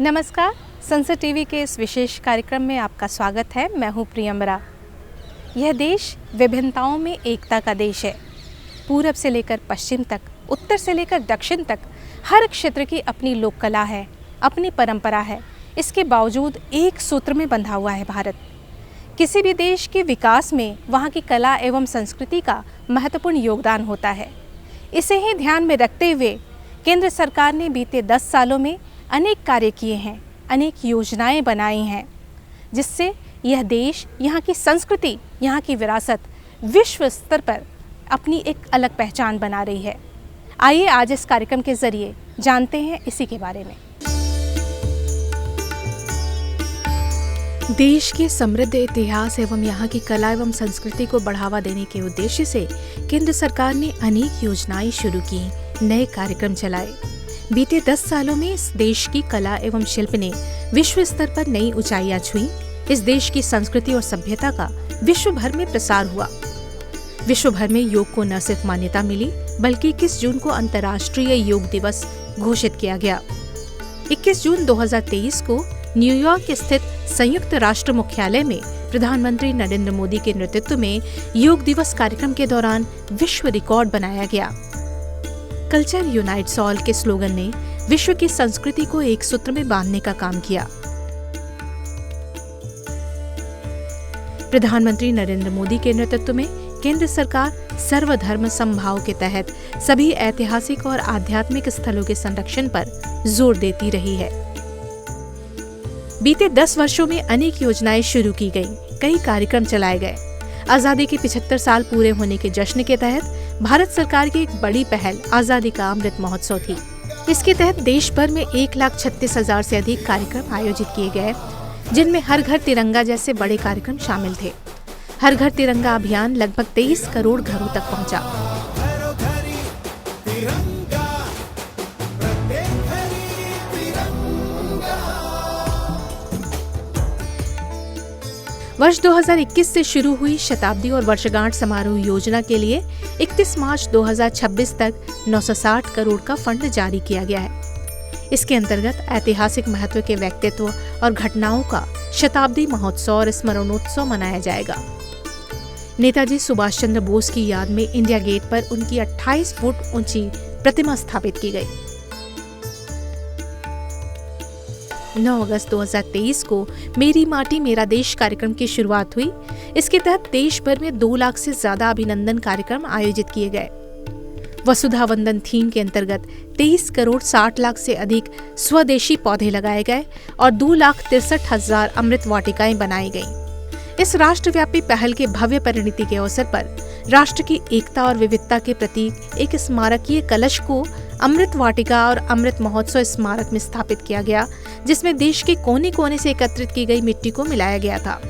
नमस्कार, संसद टीवी के इस विशेष कार्यक्रम में आपका स्वागत है। मैं हूँ प्रियंबरा। यह देश विभिन्नताओं में एकता का देश है। पूरब से लेकर पश्चिम तक, उत्तर से लेकर दक्षिण तक हर क्षेत्र की अपनी लोक कला है, अपनी परंपरा है। इसके बावजूद एक सूत्र में बंधा हुआ है भारत। किसी भी देश के विकास में वहाँ की कला एवं संस्कृति का महत्वपूर्ण योगदान होता है। इसे ही ध्यान में रखते हुए केंद्र सरकार ने बीते 10 सालों में अनेक कार्य किए हैं, अनेक योजनाएं बनाई हैं, जिससे यह देश, यहाँ की संस्कृति, यहाँ की विरासत विश्व स्तर पर अपनी एक अलग पहचान बना रही है। आइए आज इस कार्यक्रम के जरिए जानते हैं इसी के बारे में। देश के समृद्ध इतिहास एवं यहाँ की कला एवं संस्कृति को बढ़ावा देने के उद्देश्य से केंद्र सरकार ने अनेक योजनाएं शुरू की, नए कार्यक्रम चलाए। बीते 10 सालों में इस देश की कला एवं शिल्प ने विश्व स्तर पर नई ऊंचाइयां छुई। इस देश की संस्कृति और सभ्यता का विश्व भर में प्रसार हुआ। विश्व भर में योग को न सिर्फ मान्यता मिली, बल्कि 21 जून को अंतर्राष्ट्रीय योग दिवस घोषित किया गया। 21 जून 2023 को न्यूयॉर्क स्थित संयुक्त राष्ट्र मुख्यालय में प्रधानमंत्री नरेंद्र मोदी के नेतृत्व में योग दिवस कार्यक्रम के दौरान विश्व रिकॉर्ड बनाया गया। कल्चर यूनाइट्स ऑल के स्लोगन ने विश्व की संस्कृति को एक सूत्र में बांधने का काम किया। प्रधानमंत्री नरेंद्र मोदी के नेतृत्व में केंद्र सरकार सर्वधर्म समभाव के तहत सभी ऐतिहासिक और आध्यात्मिक स्थलों के संरक्षण पर जोर देती रही है। बीते 10 वर्षों में अनेक योजनाएं शुरू की गईं, कई कार्यक्रम चलाए गए। आजादी के 75 साल पूरे होने के जश्न के तहत भारत सरकार की एक बड़ी पहल आजादी का अमृत महोत्सव थी। इसके तहत देश भर में 1,36,000 से अधिक कार्यक्रम आयोजित किए गए, जिनमें हर घर तिरंगा जैसे बड़े कार्यक्रम शामिल थे। हर घर तिरंगा अभियान लगभग 23 करोड़ घरों तक पहुंचा। वर्ष 2021 से शुरू हुई शताब्दी और वर्षगांठ समारोह योजना के लिए 31 मार्च 2026 तक 960 करोड़ का फंड जारी किया गया है। इसके अंतर्गत ऐतिहासिक महत्व के व्यक्तित्व और घटनाओं का शताब्दी महोत्सव और स्मरणोत्सव मनाया जाएगा। नेताजी सुभाष चंद्र बोस की याद में इंडिया गेट पर उनकी 28 फुट ऊंची प्रतिमा स्थापित की गई। 9 अगस्त 2023 को मेरी माटी मेरा देश कार्यक्रम की शुरुआत हुई। इसके तहत देश भर में 2 लाख से ज्यादा अभिनंदन कार्यक्रम आयोजित किए गए। वसुधा वंदन थीम के अंतर्गत 23 करोड़ 60 लाख से अधिक स्वदेशी पौधे लगाए गए और 2,63,000 अमृत वाटिकाएं बनाई गईं। इस राष्ट्रव्यापी पहल के भव्य परिणति के अवसर पर राष्ट्र की एकता और विविधता के प्रतीक एक स्मारकीय कलश को अमृत वाटिका और अमृत महोत्सव स्मारक में स्थापित किया गया, जिसमें देश के कोने कोने से एकत्रित की गई मिट्टी को मिलाया गया था।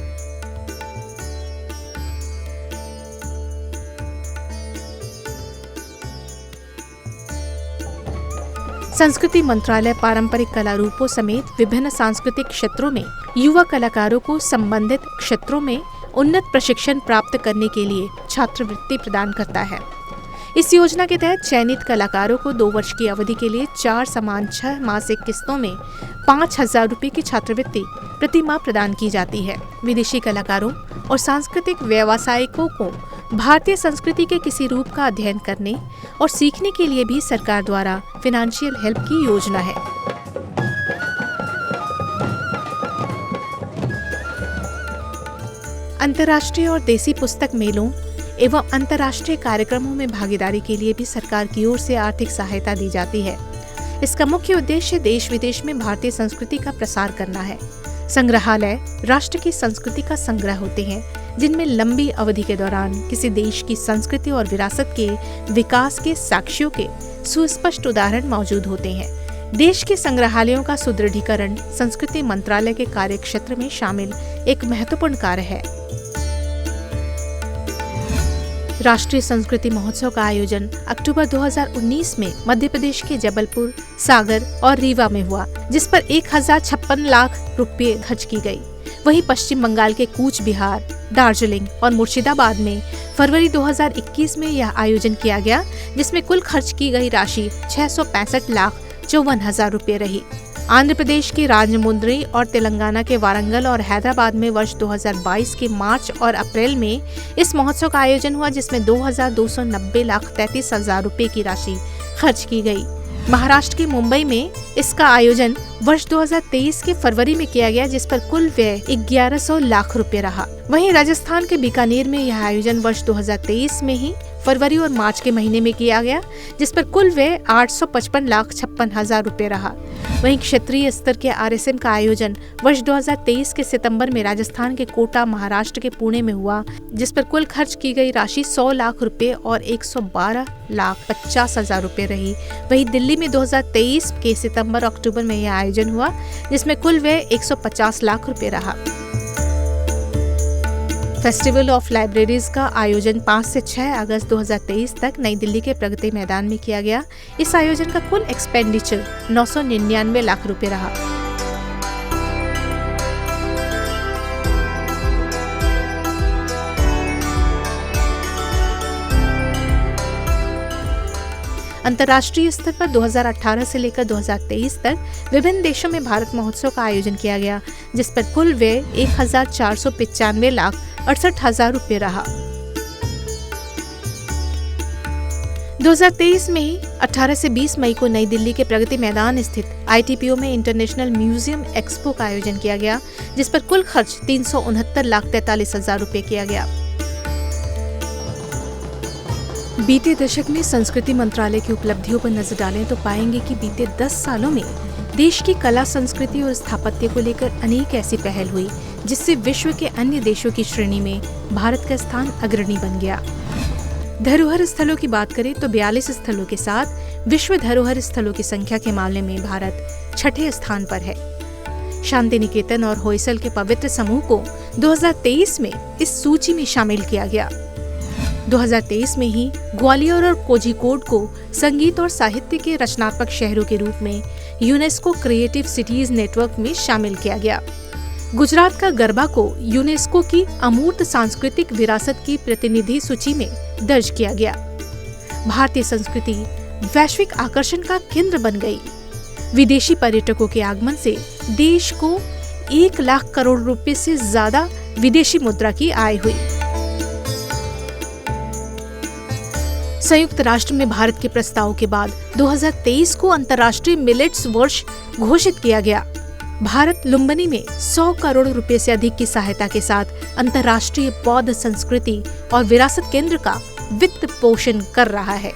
संस्कृति मंत्रालय पारंपरिक कला रूपों समेत विभिन्न सांस्कृतिक क्षेत्रों में युवा कलाकारों को संबंधित क्षेत्रों में उन्नत प्रशिक्षण प्राप्त करने के लिए छात्रवृत्ति प्रदान करता है। इस योजना के तहत चयनित कलाकारों को 2 वर्ष की अवधि के लिए 4 समान 6 मासिक किस्तों में 5,000 रुपये की छात्रवृत्ति प्रति माह प्रदान की जाती है। विदेशी कलाकारों और सांस्कृतिक व्यावसायिकों को भारतीय संस्कृति के किसी रूप का अध्ययन करने और सीखने के लिए भी सरकार द्वारा फाइनेंशियल हेल्प की योजना है। अंतर्राष्ट्रीय और देसी पुस्तक मेलों एवं अंतर्राष्ट्रीय कार्यक्रमों में भागीदारी के लिए भी सरकार की ओर से आर्थिक सहायता दी जाती है। इसका मुख्य उद्देश्य देश विदेश में भारतीय संस्कृति का प्रसार करना है। संग्रहालय राष्ट्र की संस्कृति का संग्रह होते हैं, जिनमें लंबी अवधि के दौरान किसी देश की संस्कृति और विरासत के विकास के साक्ष्यों के सुस्पष्ट उदाहरण मौजूद होते हैं। देश के संग्रहालयों का सुदृढ़ीकरण संस्कृति मंत्रालय के कार्यक्षेत्र में शामिल एक महत्वपूर्ण कार्य है। राष्ट्रीय संस्कृति महोत्सव का आयोजन अक्टूबर 2019 में मध्य प्रदेश के जबलपुर, सागर और रीवा में हुआ, जिस पर 1,056 लाख रुपये खर्च की गई। वहीं पश्चिम बंगाल के कूच बिहार, दार्जिलिंग और मुर्शिदाबाद में फरवरी 2021 में यह आयोजन किया गया, जिसमें कुल खर्च की गई राशि 665,54,000 रुपये रही। आंध्र प्रदेश की राजमुंद्री और तेलंगाना के वारंगल और हैदराबाद में वर्ष 2022 के मार्च और अप्रैल में इस महोत्सव का आयोजन हुआ, जिसमें 2,290,33,000 रुपए की राशि खर्च की गई। महाराष्ट्र के मुंबई में इसका आयोजन वर्ष 2023 के फरवरी में किया गया, जिस पर कुल व्यय 1,100 लाख रुपए रहा। वहीं राजस्थान के बीकानेर में यह आयोजन वर्ष 2023 में ही फरवरी और मार्च के महीने में किया गया, जिस पर कुल व्यय 855,56,000 रुपए रहा। वहीं क्षेत्रीय स्तर के RSM का आयोजन वर्ष 2023 के सितंबर में राजस्थान के कोटा, महाराष्ट्र के पुणे में हुआ, जिस पर कुल खर्च की गई राशि 100 लाख रुपए और 112,50,000 रुपए रही। वहीं दिल्ली में 2023 के सितंबर अक्टूबर में यह आयोजन हुआ, जिसमें कुल व्यय 150 लाख रुपए रहा। फेस्टिवल ऑफ लाइब्रेरीज का आयोजन 5 से 6 अगस्त 2023 तक नई दिल्ली के प्रगति मैदान में किया गया। इस आयोजन का कुल एक्सपेंडिचर 999 लाख रुपए रहा। अंतर्राष्ट्रीय स्तर पर 2018 से लेकर 2023 तक विभिन्न देशों में भारत महोत्सव का आयोजन किया गया, जिस पर कुल व्यय 1,495,68,000 रुपए रहा। 2023 में ही 18 से 20 मई को नई दिल्ली के प्रगति मैदान स्थित ITPO में इंटरनेशनल म्यूजियम एक्सपो का आयोजन किया गया, जिस पर कुल खर्च 369,43,000 रुपए किया गया। बीते दशक में संस्कृति मंत्रालय की उपलब्धियों पर नजर डालें तो पाएंगे कि बीते 10 सालों में देश की कला, संस्कृति और स्थापत्य को लेकर अनेक ऐसी पहल हुई, जिससे विश्व के अन्य देशों की श्रेणी में भारत का स्थान अग्रणी बन गया। धरोहर स्थलों की बात करें तो 42 स्थलों के साथ विश्व धरोहर स्थलों की संख्या के मामले में भारत 6ठे स्थान पर है। शांति निकेतन और होयसल के पवित्र समूह को 2023 में इस सूची में शामिल किया गया। 2023 में ही ग्वालियर और कोझिकोड को संगीत और साहित्य के रचनात्मक शहरों के रूप में यूनेस्को क्रिएटिव सिटीज नेटवर्क में शामिल किया गया। गुजरात का गरबा को यूनेस्को की अमूर्त सांस्कृतिक विरासत की प्रतिनिधि सूची में दर्ज किया गया। भारतीय संस्कृति वैश्विक आकर्षण का केंद्र बन गई। विदेशी पर्यटकों के आगमन से देश को 1 लाख करोड़ रुपए से ज्यादा विदेशी मुद्रा की आय हुई। संयुक्त राष्ट्र में भारत के प्रस्ताव के बाद 2023 को अंतर्राष्ट्रीय मिलेट्स वर्ष घोषित किया गया। भारत लुम्बिनी में 100 करोड़ रुपए से अधिक की सहायता के साथ अंतर्राष्ट्रीय बौद्ध संस्कृति और विरासत केंद्र का वित्त पोषण कर रहा है।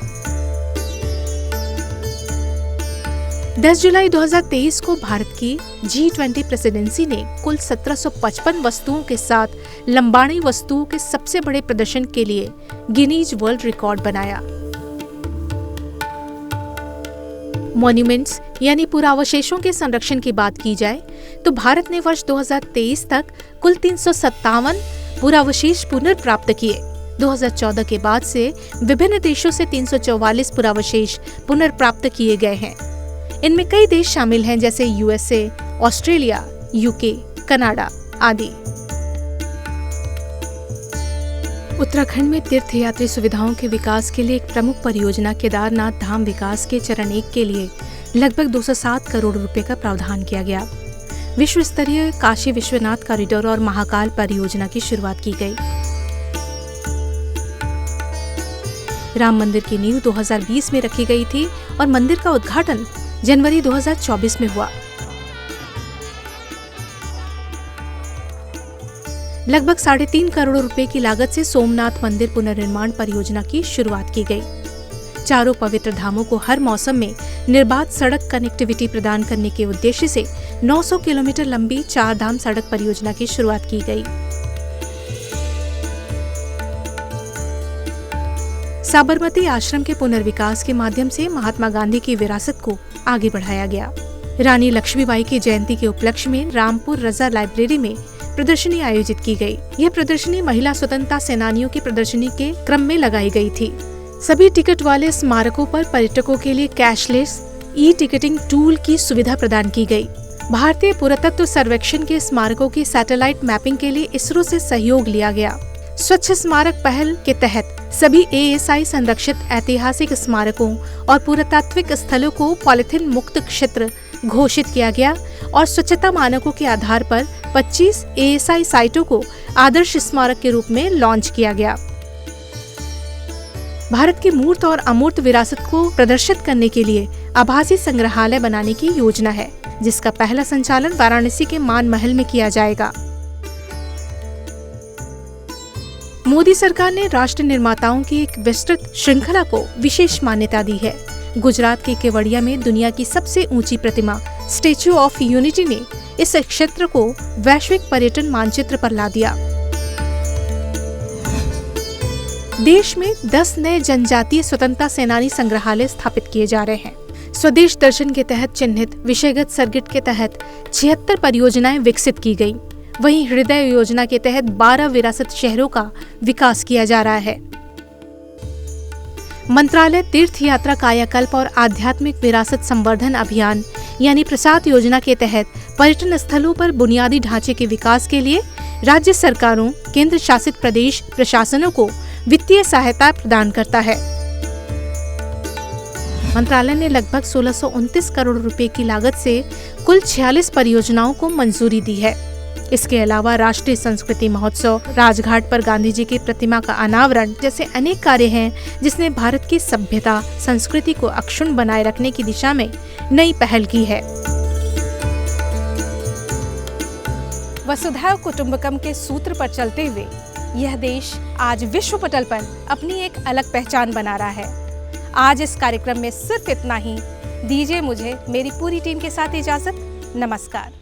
10 जुलाई 2023 को भारत की G20 प्रेसिडेंसी ने कुल 1755 वस्तुओं के साथ लंबाणी वस्तुओं के सबसे बड़े प्रदर्शन के लिए गिनीज वर्ल्ड रिकॉर्ड बनाया। मॉन्यूमेंट्स यानी पुरावशेषों के संरक्षण की बात की जाए तो भारत ने वर्ष 2023 तक कुल 357 पुरावशेष पुनर्प्राप्त किए। 2014 के बाद से विभिन्न देशों से 344 पुरावशेष पुनर्प्राप्त किए गए हैं। इनमें कई देश शामिल हैं, जैसे USA, ऑस्ट्रेलिया, UK, कनाडा आदि। उत्तराखंड में तीर्थयात्री सुविधाओं के विकास के लिए एक प्रमुख परियोजना केदारनाथ धाम विकास के चरण 1 के लिए लगभग 207 करोड़ रुपए का प्रावधान किया गया। विश्व स्तरीय काशी विश्वनाथ कॉरिडोर और महाकाल परियोजना की शुरुआत की गई। राम मंदिर की नींव 2020 में रखी गई थी और मंदिर का उद्घाटन जनवरी 2024 में हुआ। लगभग 3.5 करोड़ रुपए की लागत से सोमनाथ मंदिर पुनर्निर्माण परियोजना की शुरुआत की गई। चारों पवित्र धामों को हर मौसम में निर्बाध सड़क कनेक्टिविटी प्रदान करने के उद्देश्य से 900 किलोमीटर लंबी 4 धाम सड़क परियोजना की शुरुआत की गई। साबरमती आश्रम के पुनर्विकास के माध्यम से महात्मा गांधी की विरासत को आगे बढ़ाया गया। रानी लक्ष्मीबाई की जयंती के उपलक्ष्य में रामपुर रजा लाइब्रेरी में प्रदर्शनी आयोजित की गई। यह प्रदर्शनी महिला स्वतंत्रता सेनानियों की प्रदर्शनी के क्रम में लगाई गई थी। सभी टिकट वाले स्मारकों पर पर्यटकों के लिए कैशलेस ई-टिकटिंग टूल की सुविधा प्रदान की गई। भारतीय पुरातत्व सर्वेक्षण के स्मारकों की सैटेलाइट मैपिंग के लिए इसरो से सहयोग लिया गया। स्वच्छ स्मारक पहल के तहत सभी ASI संरक्षित ऐतिहासिक स्मारकों और पुरातात्विक स्थलों को पॉलिथीन मुक्त क्षेत्र घोषित किया गया और स्वच्छता मानकों के आधार पर 25 ASI साइटों को आदर्श स्मारक के रूप में लॉन्च किया गया। भारत की मूर्त और अमूर्त विरासत को प्रदर्शित करने के लिए आभासी संग्रहालय बनाने की योजना है, जिसका पहला संचालन वाराणसी के मान महल में किया जाएगा। मोदी सरकार ने राष्ट्र निर्माताओं की एक विस्तृत श्रृंखला को विशेष मान्यता दी है। गुजरात के केवड़िया में दुनिया की सबसे ऊंची प्रतिमा स्टैच्यू ऑफ यूनिटी ने इस क्षेत्र को वैश्विक पर्यटन मानचित्र पर ला दिया। देश में 10 नए जनजातीय स्वतंत्रता सेनानी संग्रहालय स्थापित किए जा रहे हैं। स्वदेश दर्शन के तहत चिन्हित विषयगत सर्किट के तहत 76 परियोजनाएं विकसित की गयी। वहीं हृदय योजना के तहत 12 विरासत शहरों का विकास किया जा रहा है। मंत्रालय तीर्थ यात्रा कायाकल्प और आध्यात्मिक विरासत संवर्धन अभियान यानी प्रसाद योजना के तहत पर्यटन स्थलों पर बुनियादी ढांचे के विकास के लिए राज्य सरकारों, केंद्र शासित प्रदेश प्रशासनों को वित्तीय सहायता प्रदान करता है। मंत्रालय ने लगभग 1629 करोड़ रुपए की लागत से कुल 46 परियोजनाओं को मंजूरी दी है। इसके अलावा राष्ट्रीय संस्कृति महोत्सव, राजघाट पर गांधी जी की प्रतिमा का अनावरण जैसे अनेक कार्य हैं, जिसने भारत की सभ्यता संस्कृति को अक्षुण्ण बनाए रखने की दिशा में नई पहल की है। वसुधैव कुटुंबकम के सूत्र पर चलते हुए यह देश आज विश्व पटल पर अपनी एक अलग पहचान बना रहा है। आज इस कार्यक्रम में सिर्फ इतना ही। दीजिए मुझे मेरी पूरी टीम के साथ इजाजत। नमस्कार।